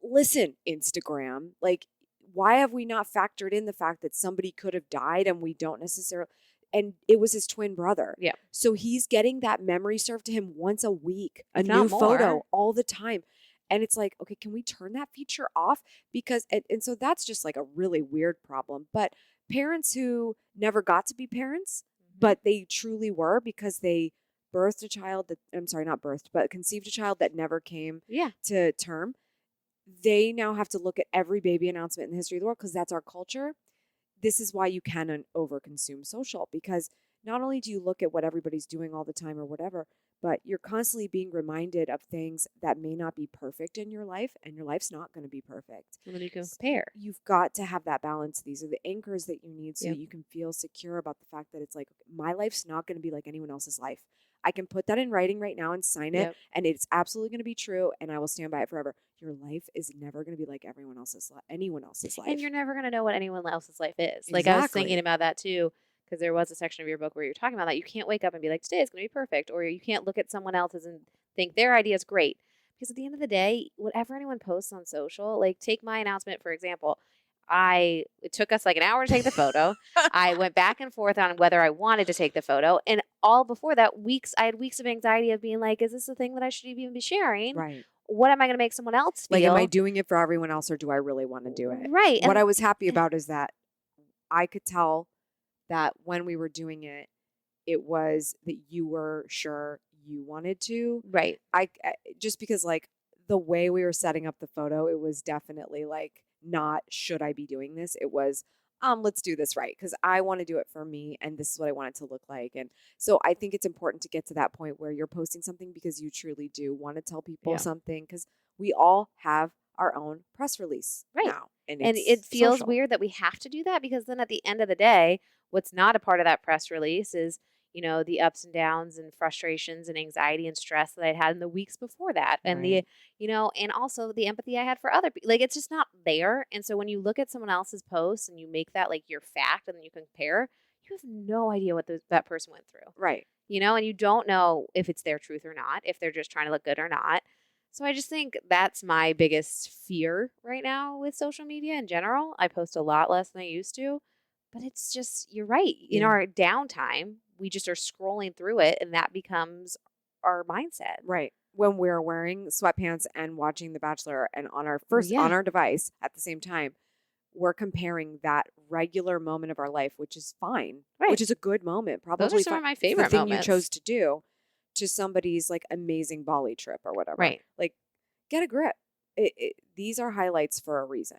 Listen, Instagram, like, why have we not factored in the fact that somebody could have died and we don't necessarily, and it was his twin brother. Yeah. So he's getting that memory served to him once a week, a If new not photo more. all the time. And it's like, okay, can we turn that feature off? Because, and so that's just like a really weird problem. But parents who never got to be parents, but they truly were because they birthed a child that, I'm sorry, not birthed, but conceived a child that never came Yeah. to term. They now have to look at every baby announcement in the history of the world because that's our culture. This is why you can overconsume social, because not only do you look at what everybody's doing all the time or whatever, but you're constantly being reminded of things that may not be perfect in your life, and your life's not going to be perfect. And then you can compare. You've got to have that balance. These are the anchors that you need so Yep. that you can feel secure about the fact that it's like, my life's not going to be like anyone else's life. I can put that in writing right now and sign it, Yep. and it's absolutely going to be true, and I will stand by it forever. Your life is never going to be like anyone else's life. And you're never going to know what anyone else's life is. Like, I was Exactly. thinking about that too, because there was a section of your book where you're talking about that. You can't wake up and be like, today is going to be perfect. Or you can't look at someone else's and think their idea is great. Because at the end of the day, whatever anyone posts on social, like, take my announcement, for example. It took us like an hour to take the photo. I went back and forth on whether I wanted to take the photo. And all before that, I had weeks of anxiety of being like, is this a thing that I should even be sharing? Right. What am I going to make someone else feel? Like, am I doing it for everyone else, or do I really want to do it? Right. What I was happy about is that I could tell that when we were doing it, it was that you were sure you wanted to. Right. I just because like the way we were setting up the photo, it was definitely like not should I be doing this? It was let's do this right because I want to do it for me and this is what I want it to look like. And so I think it's important to get to that point where you're posting something because you truly do want to tell people something because we all have our own press release now. And it feels social. weird that we have to do that because then at the end of the day, what's not a part of that press release is, you know, the ups and downs and frustrations and anxiety and stress that I'd had in the weeks before that. And the, you know, and also the empathy I had for other people. Like, it's just not there. And so when you look at someone else's post and you make that like your fact and then you compare, you have no idea what that person went through. Right. You know, and you don't know if it's their truth or not, if they're just trying to look good or not. So I just think that's my biggest fear right now with social media in general. I post a lot less than I used to, but it's just, you're right. In our downtime, we just are scrolling through it and that becomes our mindset. Right. When we're wearing sweatpants and watching The Bachelor and on our on our device at the same time, we're comparing that regular moment of our life, which is fine, which is a good moment. Probably those are some of my favorite the thing moments. you chose to do to somebody's like amazing Bali trip or whatever. Right. Like, get a grip. These are highlights for a reason.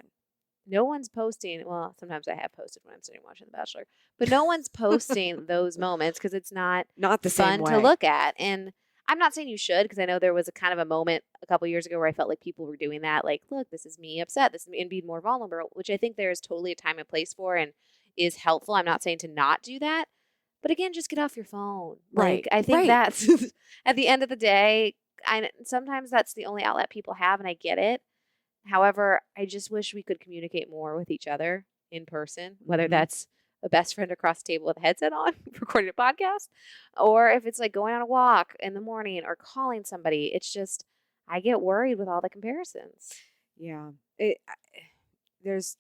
No one's posting. Well, sometimes I have posted when I'm sitting watching The Bachelor, but no one's posting those moments because it's not the fun same way to look at. And I'm not saying you should because I know there was a kind of a moment a couple years ago where I felt like people were doing that. Like, look, this is me upset. This is me, and being more vulnerable, which I think there is totally a time and place for and is helpful. I'm not saying to not do that. But again, just get off your phone. Right. Like, I think that's at the end of the day, sometimes that's the only outlet people have, and I get it. However, I just wish we could communicate more with each other in person, whether that's a best friend across the table with a headset on, recording a podcast, or if it's like going on a walk in the morning or calling somebody. It's just, I get worried with all the comparisons. Yeah. There's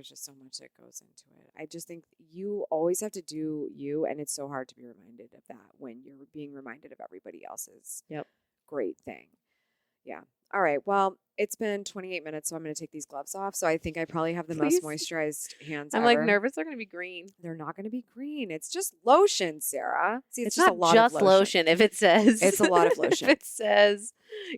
just so much that goes into it. I just think you always have to do you, and it's so hard to be reminded of that when you're being reminded of everybody else's great thing. Yeah. All right. Well, it's been 28 minutes, so I'm going to take these gloves off. So I think I probably have the most moisturized hands I'm ever. like nervous they're going to be green. They're not going to be green. It's just lotion, Sarah. See, it's just not a lot just of lotion. If it says it's a lot of lotion. If it says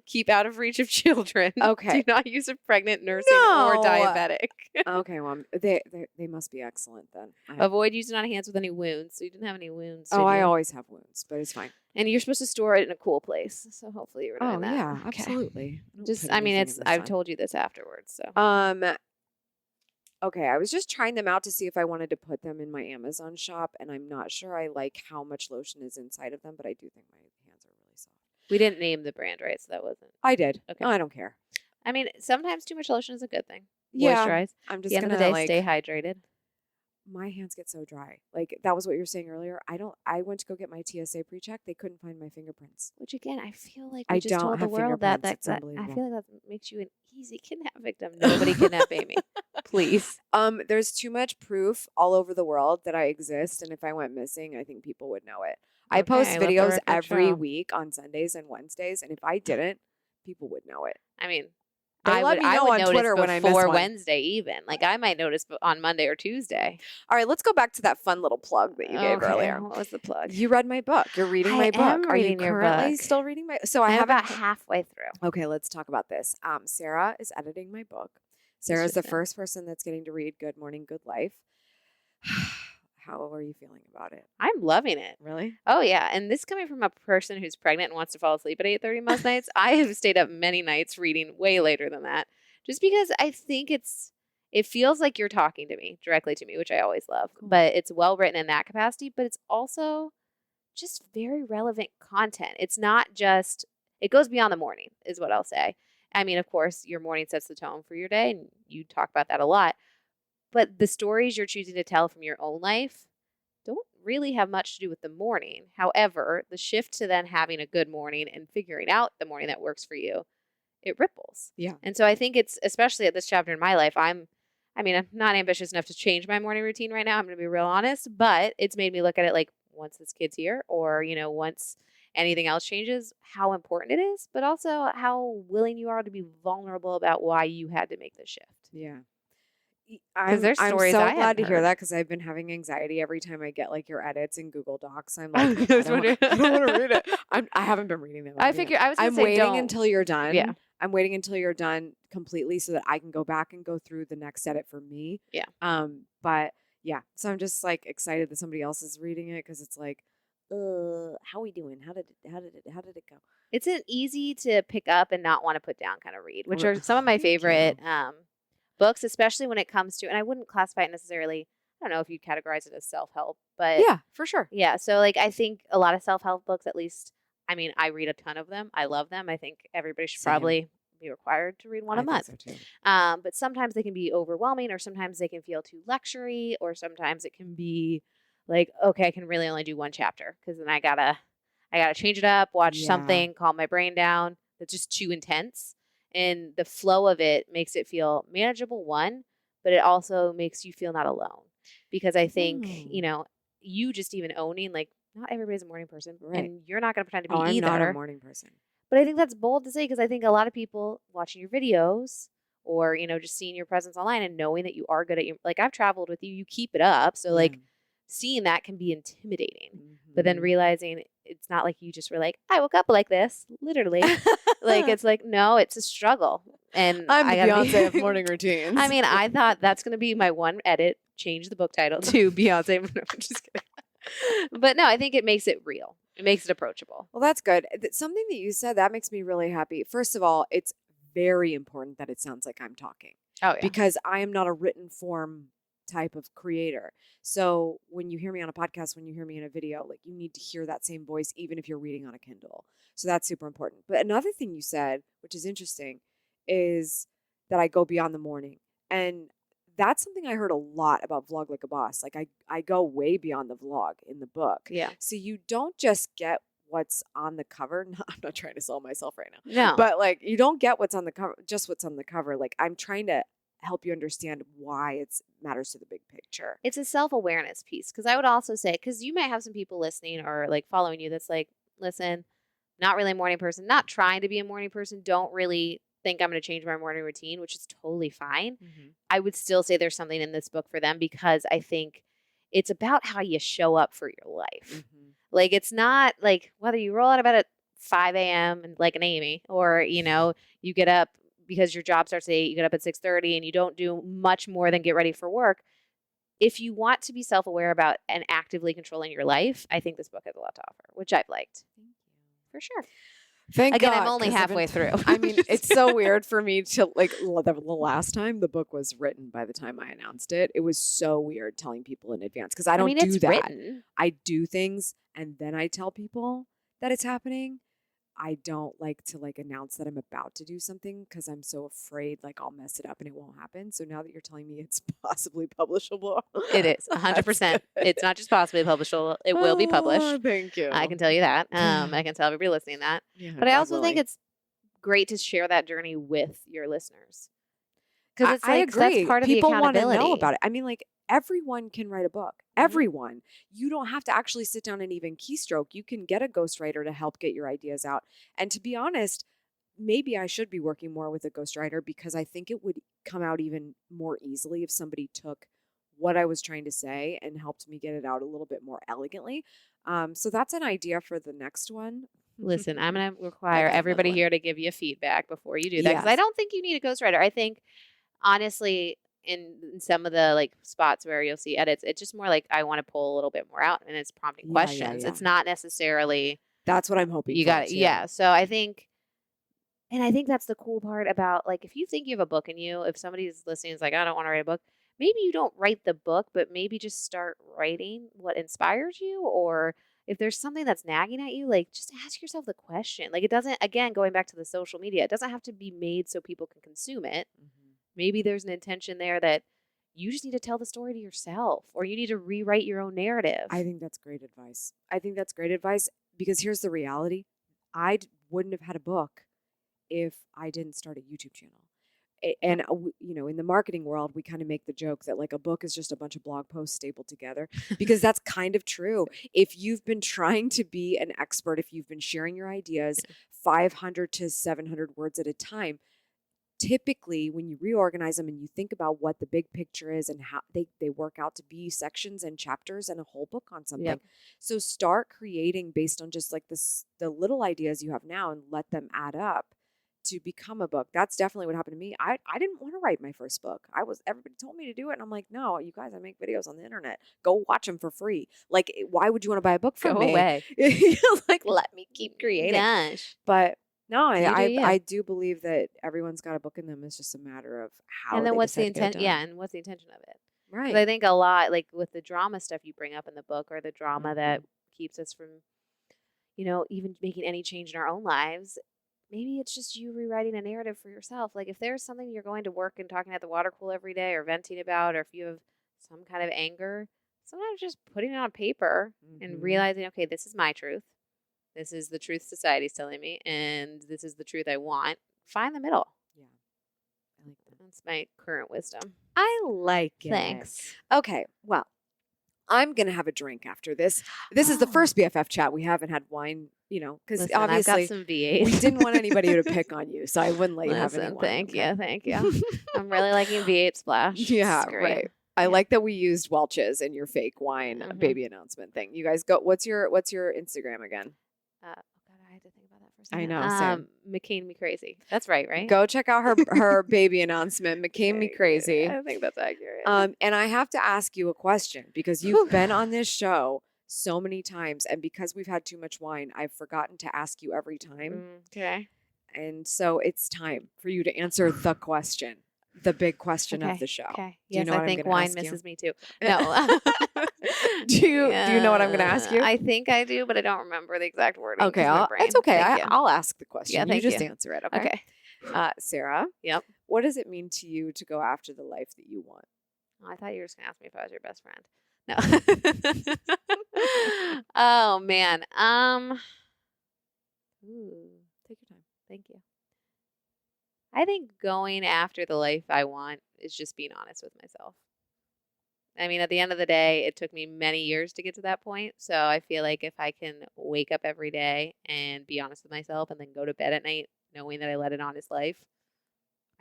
keep out of reach of children. Okay. Do not use a pregnant, nursing, or diabetic. Okay. Well, they must be excellent then. Avoid using on hands with any wounds. So you didn't have any wounds. Oh, I always have wounds, but it's fine. And you're supposed to store it in a cool place. So hopefully you're doing that. Oh, yeah, Okay. absolutely. Just, I mean, I've told you this afterwards. So, okay. I was just trying them out to see if I wanted to put them in my Amazon shop, and I'm not sure I like how much lotion is inside of them, but I do think my hands are really soft. We didn't name the brand, right? So that wasn't. I did. Okay. No, I don't care. I mean, sometimes too much lotion is a good thing. Yeah. Moisturize. I'm just At the end of the day, stay hydrated. My hands get so dry. Like that was what you were saying earlier. I went to go get my TSA pre-check. They couldn't find my fingerprints. Which again, I feel like I we just don't told the have world that fingerprints. It's I unbelievable. feel like that makes you an easy kidnap victim. Nobody kidnap Amy. Please. There's too much proof all over the world that I exist, and if I went missing, I think people would know it. I post let the videos record every show. week on Sundays and Wednesdays, and if I didn't, people would know it. I mean, They I let would, me I know would on notice Twitter when I miss before one. Wednesday even. Like I might notice on Monday or Tuesday. All right, let's go back to that fun little plug that you gave Okay, earlier. What was the plug? You read my book. You're reading I my book. am Are you reading your currently book. still reading my? So I'm haven't- about halfway through. Okay, let's talk about this. Sarah is editing my book. Sarah is the Interesting. first person that's getting to read Good Morning, Good Life. How are you feeling about it? I'm loving it. Really? Oh yeah, and this coming from a person who's pregnant and wants to fall asleep at 8:30 most nights. I have stayed up many nights reading way later than that, just because I think it feels like you're talking to me directly to me, which I always love. Cool. But it's well written in that capacity. But it's also just very relevant content. It's not just. It goes beyond the morning, is what I'll say. I mean, of course, your morning sets the tone for your day, and you talk about that a lot. But the stories you're choosing to tell from your own life don't really have much to do with the morning. However, the shift to then having a good morning and figuring out the morning that works for you, it ripples. Yeah. And so I think it's, especially at this chapter in my life, I'm not ambitious enough to change my morning routine right now. I'm going to be real honest, but it's made me look at it like once this kid's here or, once anything else changes, how important it is, but also how willing you are to be vulnerable about why you had to make this shift. Yeah. there's I'm stories so I glad hadn't to hear heard. that because I've been having anxiety every time I get like your edits in Google Docs. I'm like, I That's don't, what I don't want to read it. I haven't been reading them. I figure I was gonna I'm say waiting don't. until you're done. Yeah. I'm waiting until you're done completely so that I can go back and go through the next edit for me. Yeah. But yeah, so I'm just like excited that somebody else is reading it because it's like, how are we doing? How did it go? It's an easy to pick up and not want to put down kind of read, which Well, are some of my thank favorite you. books, especially when it comes to, and I wouldn't classify it necessarily, I don't know if you'd categorize it as self-help, but Yeah, for sure. yeah. So like, I think a lot of self-help books, at least, I mean, I read a ton of them. I love them. I think everybody should Same. probably be required to read one a I month. think so too. But sometimes they can be overwhelming, or sometimes they can feel too lectury, or sometimes it can be like, okay, I can really only do one chapter because then I gotta change it up, watch Yeah. something, calm my brain down. That's just too intense. And the flow of it makes it feel manageable, one, but it also makes you feel not alone. Because I think, you just even owning, like, not everybody's a morning person. Right. And you're not going to pretend to be I'm either. not a morning person. But I think that's bold to say because I think a lot of people watching your videos or, just seeing your presence online and knowing that you are good at your, like, I've traveled with you, you keep it up. So, like, seeing that can be intimidating. But then realizing it's not like you just were like, I woke up like this, literally. Like, it's like, no, it's a struggle. And I'm the I gotta Beyonce of morning routines. I mean, I thought that's going to be my one edit, change the book title to Beyonce. No, I'm just kidding. But no, I think it makes it real. It makes it approachable. Well, that's good. Something that you said, that makes me really happy. First of all, it's very important that it sounds like I'm talking. Oh, yeah. Because I am not a written form type of creator. So when you hear me on a podcast, when you hear me in a video, like, you need to hear that same voice, even if you're reading on a Kindle. So that's super important. But another thing you said, which is interesting, is that I go beyond the morning. And that's something I heard a lot about Vlog Like a Boss. Like, I go way beyond the vlog in the book. Yeah. So you don't just get what's on the cover. No, I'm not trying to sell myself right now. No. But like, you don't get what's on the cover, just what's on the cover. Like, I'm trying to help you understand why it matters to the big picture. It's a self-awareness piece. Because I would also say, because you might have some people listening or like following you that's like, listen, not really a morning person, not trying to be a morning person, don't really think I'm going to change my morning routine, which is totally fine. I would still say there's something in this book for them because I think it's about how you show up for your life. Like, it's not like whether you roll out of bed at 5 a.m. and like an Amy, or, you get up because your job starts at 8, you get up at 6:30 and you don't do much more than get ready for work. If you want to be self-aware about and actively controlling your life, I think this book has a lot to offer, which I've liked. Thank you. For sure. Thank Again, God, I'm only 'cause I've halfway through. I mean, it's so weird for me to, like, the last time the book was written by the time I announced it, it was so weird telling people in advance because I don't do it's that. written. I do things and then I tell people that it's happening. I don't like to announce that I'm about to do something because I'm so afraid I'll mess it up and it won't happen. So now that you're telling me it's possibly publishable, it is 100%. It's not just possibly publishable; it will be published. Thank you. I can tell you that. I can tell everybody listening that. Yeah, but I God also think willing. it's great to share that journey with your listeners because it's I like agree. that's part of People the want to accountability. know about it. I mean, everyone can write a book. Everyone. You don't have to actually sit down and even keystroke. You can get a ghostwriter to help get your ideas out. And to be honest, maybe I should be working more with a ghostwriter because I think it would come out even more easily if somebody took what I was trying to say and helped me get it out a little bit more elegantly. So that's an idea for the next one. Listen, I'm going to require Okay, everybody another one. here to give you feedback before you do that because I Yes. don't think you need a ghostwriter. I think, honestly, in some of the spots where you'll see edits, it's just more like I want to pull a little bit more out and it's prompting Yeah, questions. yeah. It's not necessarily That's what I'm hoping you for, got it. too. Yeah. So I think that's the cool part about if you think you have a book in you, if somebody's listening is like, I don't want to write a book, maybe you don't write the book, but maybe just start writing what inspires you. Or if there's something that's nagging at you, just ask yourself the question. It doesn't, again, going back to the social media, it doesn't have to be made so people can consume it. Maybe there's an intention there that you just need to tell the story to yourself or you need to rewrite your own narrative. I think that's great advice. Because here's the reality. I wouldn't have had a book if I didn't start a YouTube channel. And, in the marketing world, we kind of make the joke that a book is just a bunch of blog posts stapled together because that's kind of true. If you've been trying to be an expert, if you've been sharing your ideas 500 to 700 words at a time, typically when you reorganize them and you think about what the big picture is and how they work out to be sections and chapters and a whole book on something. Yep. So start creating based on just like the little ideas you have now and let them add up to become a book. That's definitely what happened to me. I didn't want to write my first book. Everybody told me to do it. And I'm like, no, you guys, I make videos on the internet. Go watch them for free. Like, why would you want to buy a book from Go me? away. Like, let me keep creating. Gosh. But no, You. I do believe that everyone's got a book in them. It's just a matter of how. And then they what's the decide to get it intent? Yeah, done. and what's the intention of it? 'Cause Right. I think a lot, like with the drama stuff you bring up in the book, or the drama that keeps us from, even making any change in our own lives. Maybe it's just you rewriting a narrative for yourself. Like if there's something you're going to work and talking at the water cooler every day or venting about, or if you have some kind of anger, sometimes just putting it on paper and realizing, okay, this is my truth. This is the truth society's telling me, and this is the truth I want. Find the middle. Yeah. I like that. That's my current wisdom. I like it. Thanks. Okay. Well, I'm going to have a drink after this. This is the first BFF chat. We haven't had wine, because Listen, obviously I've got some V8. we didn't want anybody to pick on you, so I wouldn't let you have any Listen, wine. thank okay? Thank you. I'm really liking V8 Splash. Yeah, It's great. right. I like that we used Welch's in your fake wine baby announcement thing. You guys go. What's your Instagram again? Oh God, I had to think about that for a second. I know, same. McCain me crazy. That's right, right? Go check out her baby announcement. McCain me crazy. I think that's accurate. And I have to ask you a question because you've been on this show so many times, and because we've had too much wine, I've forgotten to ask you every time. Okay. And so it's time for you to answer the question, the big question of the show. Okay. Do you Yes, know what I I'm think gonna wine ask you? misses me too. No. Do you know what I'm going to ask you? I think I do, but I don't remember the exact wording. Okay, 'cause my brain. it's okay. Thank you. I'll ask the question. Yeah, you thank just you. answer it. Okay. Okay. Sarah. Yep. What does it mean to you to go after the life that you want? Oh, I thought you were just gonna ask me if I was your best friend. No. Oh man. Ooh, Take your time. thank you. I think going after the life I want is just being honest with myself. I mean, at the end of the day, it took me many years to get to that point. So I feel like if I can wake up every day and be honest with myself and then go to bed at night knowing that I led an honest life,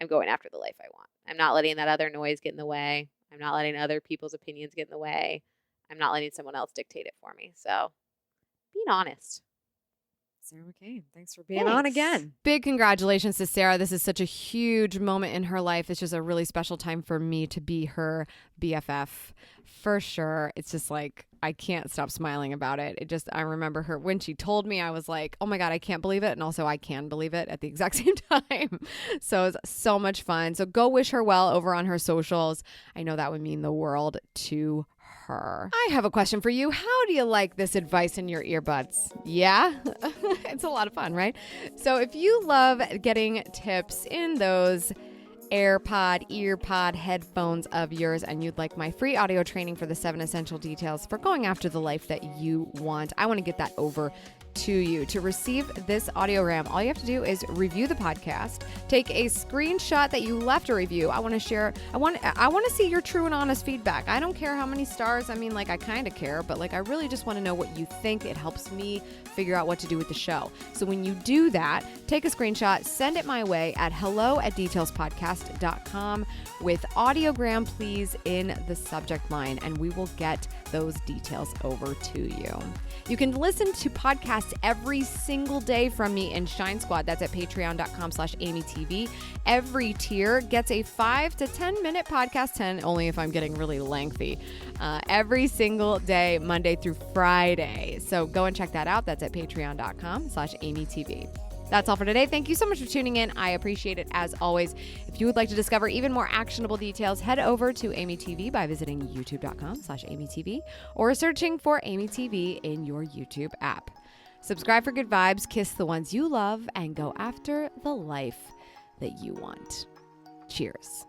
I'm going after the life I want. I'm not letting that other noise get in the way. I'm not letting other people's opinions get in the way. I'm not letting someone else dictate it for me. So being honest. Sarah McCain, thanks for being on again. Big congratulations to Sarah. This is such a huge moment in her life. It's just a really special time for me to be her BFF for sure. It's just like, I can't stop smiling about it. I remember her when she told me, I was like, oh my God, I can't believe it. And also I can believe it at the exact same time. So it was so much fun. So go wish her well over on her socials. I know that would mean the world to her. I have a question for you. How do you like this advice in your earbuds? Yeah? It's a lot of fun, right? So if you love getting tips in those earpod headphones of yours, and you'd like my free audio training for the 7 essential details for going after the life that you want, I want to get that over to you. To receive this audiogram, all you have to do is review the podcast, take a screenshot that you left a review. I want to share, I want to see your true and honest feedback. I don't care how many stars. I mean, like, I kind of care, but like, I really just want to know what you think. It helps me figure out what to do with the show. So when you do that, take a screenshot, send it my way at hello@detailspodcast.com with audiogram, please, in the subject line, and we will get those details over to you. You can listen to podcasts every single day from me in Shine Squad. That's at patreon.com/AMYTV. Every tier gets a 5 to 10 minute podcast, 10 only if I'm getting really lengthy, every single day, Monday through Friday. So go and check that out. That's at patreon.com/AMYTV. That's all for today. Thank you so much for tuning in. I appreciate it as always. If you would like to discover even more actionable details, head over to AMYTV by visiting youtube.com/AMYTV or searching for AMYTV in your YouTube app. Subscribe for good vibes, kiss the ones you love, and go after the life that you want. Cheers.